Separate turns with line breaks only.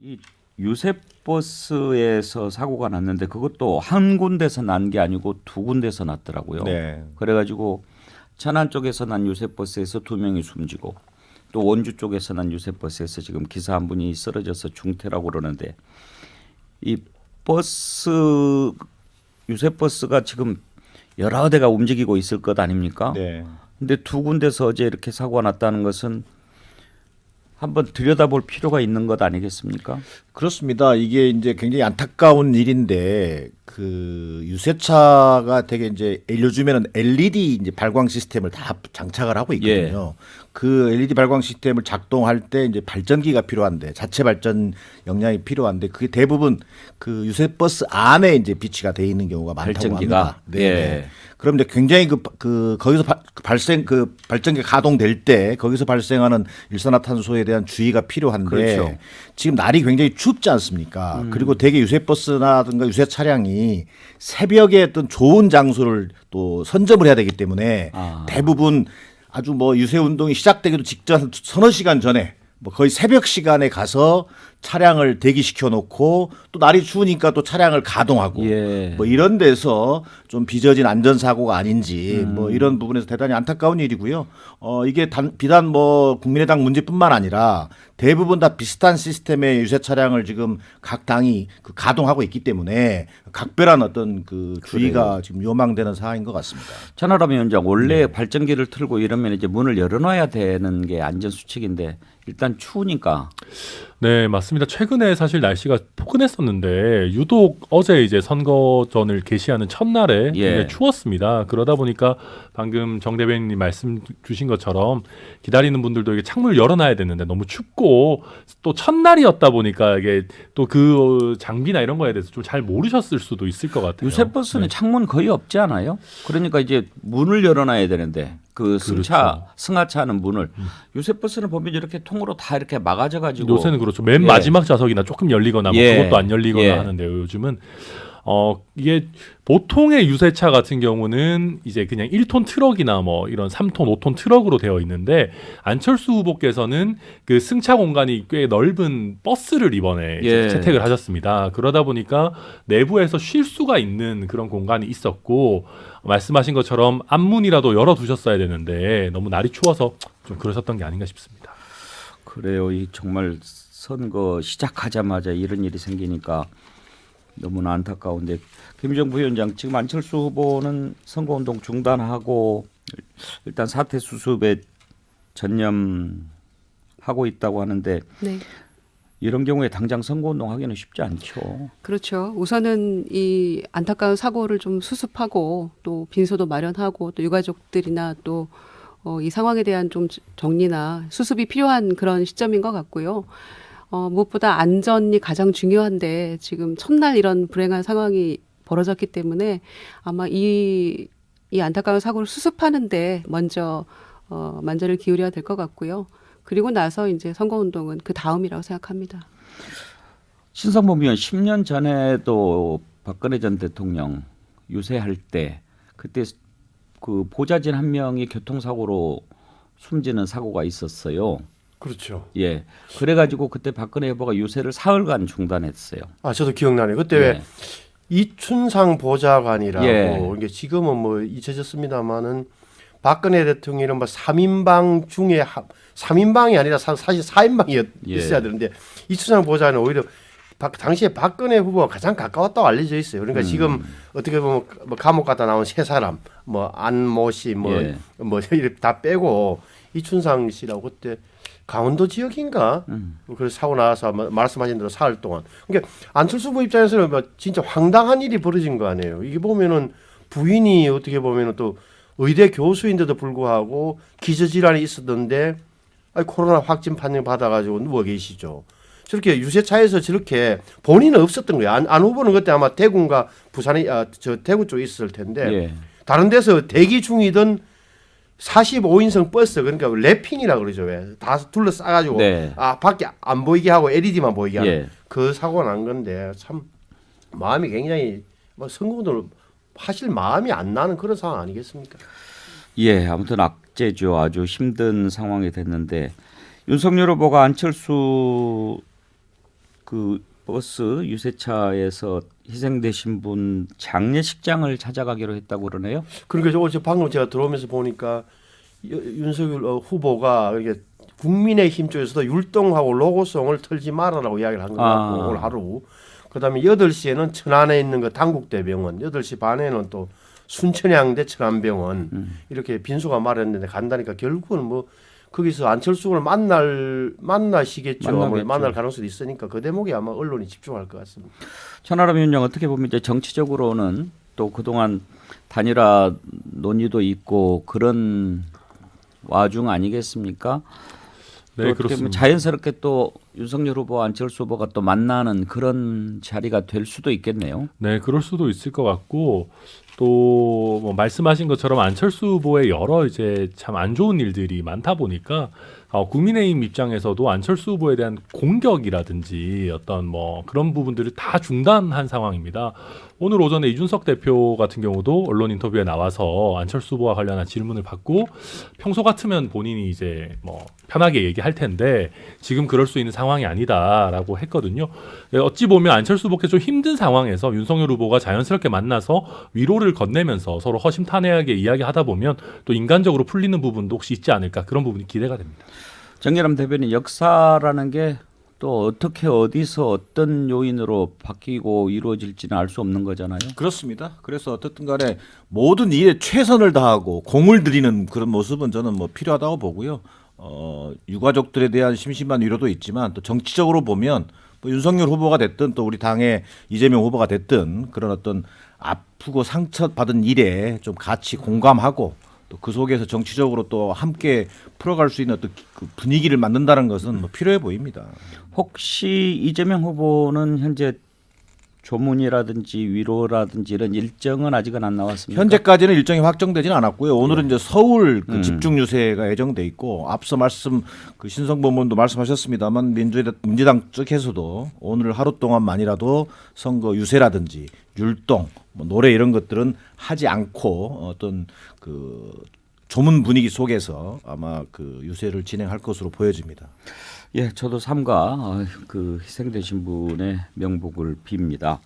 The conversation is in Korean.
이 유세버스에서 사고가 났는데 그것도 한 군데서 난 게 아니고 두 군데서 났더라고요.
네.
그래가지고 천안 쪽에서 난 유세버스에서 두 명이 숨지고 또 원주 쪽에서 난 유세버스에서 지금 기사 한 분이 쓰러져서 중태라고 그러는데 이 버스 유세버스가 지금 여러 대가 움직이고 있을 것 아닙니까?
네.
근데 두 군데서 어제 이렇게 사고가 났다는 것은 한번 들여다볼 필요가 있는 것 아니겠습니까?
그렇습니다. 이게 이제 굉장히 안타까운 일인데 그 유세차가 되게 이제 요즘에는 LED 이제 발광 시스템을 다 장착을 하고 있거든요. 그 LED 발광 시스템을 작동할 때 이제 발전기가 필요한데 자체 발전 역량이 필요한데 그게 대부분 그 유세버스 안에 이제 비치가 돼 있는 경우가 많다고
발전기가?
합니다. 네.
예.
그럼 이제 굉장히 거기서 발생 그 발전기가 가동될 때 거기서 발생하는 일산화탄소에 대한 주의가 필요한데
그렇죠.
지금 날이 굉장히 춥지 않습니까? 그리고 대개 유세버스나든가 유세 차량이 새벽에 어떤 좋은 장소를 또 선점을 해야 되기 때문에 대부분 아주 뭐 유세 운동이 시작되기도 직전 서너 시간 전에 뭐 거의 새벽 시간에 가서 차량을 대기시켜 놓고 또 날이 추우니까 또 차량을 가동하고
예.
뭐 이런 데서 좀 빚어진 안전사고가 아닌지 뭐 이런 부분에서 대단히 안타까운 일이고요. 이게 비단 뭐 국민의당 문제뿐만 아니라 대부분 다 비슷한 시스템의 유세 차량을 지금 각 당이 그 가동하고 있기 때문에 각별한 어떤 그 주의가 지금 요망되는 상황인 것 같습니다.
천하람 위원장 원래 발전기를 틀고 이러면 이제 문을 열어놔야 되는 게 안전 수칙인데 일단 추우니까.
네, 맞습니다. 최근에 사실 날씨가 포근했었는데 유독 어제 이제 선거 전을 개시하는 첫날에 굉장히 추웠습니다. 그러다 보니까 방금 정 대변인님 말씀 주신 것처럼 기다리는 분들도 이게 창문을 열어놔야 되는데 너무 춥고 또 첫날이었다 보니까 이게 또 그 장비나 이런 거에 대해서 좀 잘 모르셨을 수도 있을 것 같아요.
유세버스는 창문 거의 없지 않아요? 그러니까 이제 문을 열어놔야 되는데 그 승하차하는 문을 유세버스는 보면 이렇게 통으로 다 이렇게 막아져 가지고
요새는 그렇죠. 맨 마지막 좌석이나 조금 열리거나 뭐 그것도 안 열리거나 하는데요. 요즘은 이게 보통의 유세차 같은 경우는 이제 그냥 1톤 트럭이나 뭐 이런 3톤, 5톤 트럭으로 되어 있는데 안철수 후보께서는 그 승차 공간이 꽤 넓은 버스를 이번에 이제 채택을 하셨습니다. 그러다 보니까 내부에서 쉴 수가 있는 그런 공간이 있었고 말씀하신 것처럼 앞문이라도 열어두셨어야 되는데 너무 날이 추워서 좀 그러셨던 게 아닌가 싶습니다.
그래요. 이 정말 선거 시작하자마자 이런 일이 생기니까 너무나 안타까운데 김정부 위원장 지금 안철수 후보는 선거운동 중단하고 일단 사퇴 수습에 전념하고 있다고 하는데
네.
이런 경우에 당장 선거운동 하기는 쉽지 않죠.
그렇죠. 우선은 이 안타까운 사고를 좀 수습하고 또 빈소도 마련하고 또 유가족들이나 또 이 상황에 대한 좀 정리나 수습이 필요한 그런 시점인 것 같고요. 무엇보다 안전이 가장 중요한데 지금 첫날 이런 불행한 상황이 벌어졌기 때문에 아마 이 안타까운 사고를 수습하는데 먼저 만전을 기울여야 될 것 같고요. 그리고 나서 이제 선거운동은 그 다음이라고 생각합니다.
신성범 의원 10년 전에도 박근혜 전 대통령 유세할 때 그때 그 보좌진 한 명이 교통사고로 숨지는 사고가 있었어요.
그렇죠.
예. 그래가지고 그때 박근혜 후보가 유세를 사흘간 중단했어요.
저도 기억나네요. 그때 왜 이춘상 보좌관이라고 이게 지금은 뭐 잊혀졌습니다만은 박근혜 대통령이 뭐 3인방 중에 3인방이 아니라 사실 4인방이 있어야 되는데 이춘상 보좌관은 오히려 당시에 박근혜 후보가 가장 가까웠다고 알려져 있어요. 그러니까 지금 어떻게 보면 뭐 감옥 갔다 나온 세 사람, 뭐 안모 씨, 뭐 이렇게 다 빼고 이춘상 씨라고 그때 강원도 지역인가? 그래서 사고 나서 말씀하신 대로 사흘 동안. 그러니까 안철수 후보 입장에서는 뭐 진짜 황당한 일이 벌어진 거 아니에요. 이게 보면은 부인이 어떻게 보면은 또 의대 교수인데도 불구하고 기저질환이 있었던데 코로나 확진 판정 받아가지고 누워 계시죠. 저렇게 유세차에서 저렇게 본인은 없었던 거예요. 안 후보는 그때 아마 대구인가 부산에 저 대구 쪽에 있을 텐데 다른 데서 대기 중이던 45인승 버스 그러니까 랩핑이라 그러죠. 왜 다 둘러싸가지고 밖에 안 보이게 하고 LED만 보이게 하는 그 사고가 난 건데 참 마음이 굉장히 뭐 선거운동을 하실 마음이 안 나는 그런 상황 아니겠습니까?
예, 아무튼 악재죠. 아주 힘든 상황이 됐는데 윤석열 후보가 안철수 그 버스 유세차에서 희생되신 분 장례식장을 찾아가기로 했다고 그러네요.
그러니까 어제 방금 제가 들어오면서 보니까 윤석열 후보가 이게 국민의힘 쪽에서도 율동하고 로고송을 틀지 말아라고 이야기를 한 것 같고 오늘 하루. 그다음에 8시에는 천안에 있는 그 당국대병원, 8시 반에는 또 순천향대 천안병원 이렇게 빈소가 마련됐는데 간다니까 결국은 뭐 거기서 안철수를 만나시겠죠.
만나겠죠.
만날 가능성도 있으니까 그 대목에 아마 언론이 집중할 것 같습니다.
천하람 위원장 어떻게 보면 이제 정치적으로는 또 그동안 단일화 논의도 있고 그런 와중 아니겠습니까?
네,
또 어떻게 보면
그렇습니다.
자연스럽게 또 윤석열 후보, 안철수 후보가 또 만나는 그런 자리가 될 수도 있겠네요.
네, 그럴 수도 있을 것 같고 또 뭐 말씀하신 것처럼 안철수 후보의 여러 이제 참 안 좋은 일들이 많다 보니까 국민의힘 입장에서도 안철수 후보에 대한 공격이라든지 어떤 뭐 그런 부분들을 다 중단한 상황입니다. 오늘 오전에 이준석 대표 같은 경우도 언론 인터뷰에 나와서 안철수 후보와 관련한 질문을 받고 평소 같으면 본인이 이제 뭐 편하게 얘기할 텐데 지금 그럴 수 있는 상황이 아니다라고 했거든요. 어찌 보면 안철수 후보께 좀 힘든 상황에서 윤석열 후보가 자연스럽게 만나서 위로를 건네면서 서로 허심탄회하게 이야기하다 보면 또 인간적으로 풀리는 부분도 혹시 있지 않을까 그런 부분이 기대가 됩니다.
정예람 대변인, 역사라는 게 또 어떻게 어디서 어떤 요인으로 바뀌고 이루어질지는 알 수 없는 거잖아요.
그렇습니다. 그래서 어떻든 간에 모든 일에 최선을 다하고 공을 들이는 그런 모습은 저는 뭐 필요하다고 보고요. 유가족들에 대한 심심한 위로도 있지만 또 정치적으로 보면 뭐 윤석열 후보가 됐든 또 우리 당의 이재명 후보가 됐든 그런 어떤 아프고 상처받은 일에 좀 같이 공감하고 또 그 속에서 정치적으로 또 함께 풀어갈 수 있는 어떤 그 분위기를 만든다는 것은 뭐 필요해 보입니다.
혹시 이재명 후보는 현재 조문이라든지 위로라든지 이런 일정은 아직은 안 나왔습니까?
현재까지는 일정이 확정되지는 않았고요. 오늘은 이제 서울 그 집중 유세가 예정돼 있고 앞서 그 신성범 말씀하셨습니다만 민주당 측에서도 오늘 하루 동안만이라도 선거 유세라든지 율동, 뭐 노래 이런 것들은 하지 않고 어떤 그 조문 분위기 속에서 아마 그 유세를 진행할 것으로 보여집니다.
예, 저도 삼가 그 희생되신 분의 명복을 빕니다.